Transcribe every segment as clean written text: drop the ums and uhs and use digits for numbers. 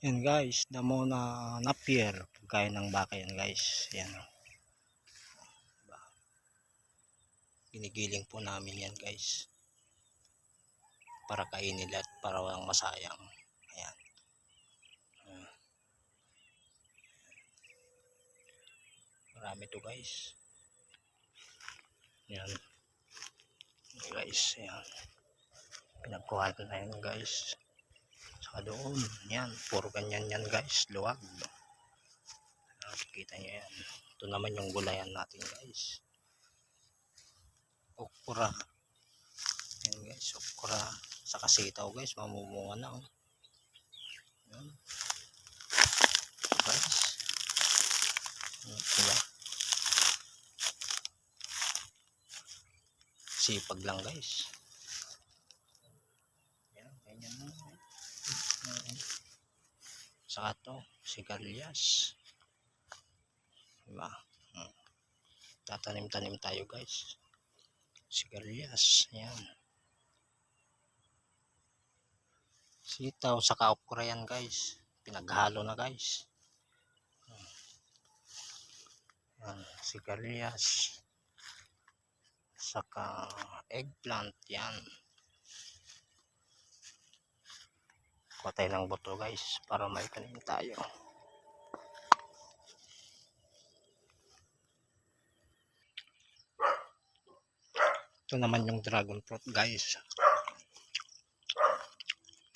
Yan guys, damo na napier pagkain ng baka yan guys. Yan. Ginigiling po namin yan guys. Para kainin nila at para walang masayang. Ayan. Marami to guys. Yan. Guys, yan. Pinagkuhan na yan guys. Saka doon, yan. Puro ganyan yan guys. Luwag. Nakikita nyo yan. Ito naman yung gulayan natin guys. Okra. Yan guys, okra. Saka sitaw guys. Mamumunga na. Oh. Yan. Guys. Yan. Sipag lang guys. Yan, ganyan na. Saka to, sigarilyas. Diba? Tatanim-tanim tayo guys. Sigarilyas. Yan. Sitaw, saka okra yan guys. Pinaghalo na guys. Yan, sigarilyas. Saka eggplant yan. Kuha tayo ng boto guys para may tanim tayo. Ito naman yung dragon fruit guys.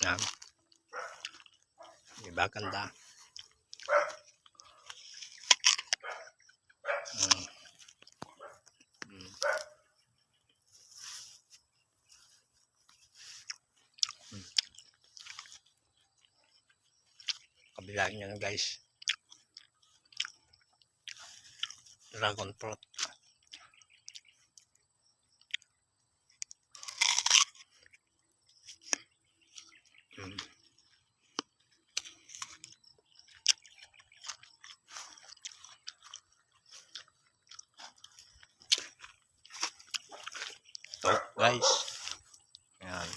Yan. Diba ganda? Kabila nyo guys. Dragon fruit. Ito guys. Yan.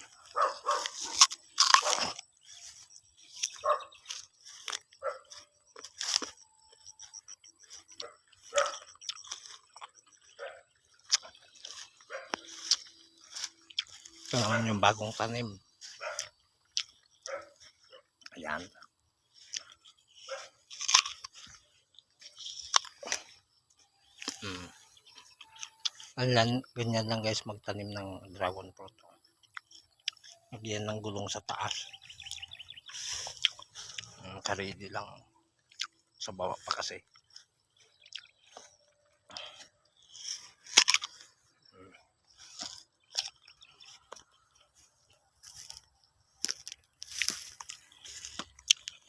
Ito naman yung bagong tanim. Ayan. Ganyan lang guys magtanim ng dragon fruit. Lagyan ng gulong sa taas. Karidi lang. Sa baba pa kasi.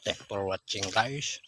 Thanks for watching guys.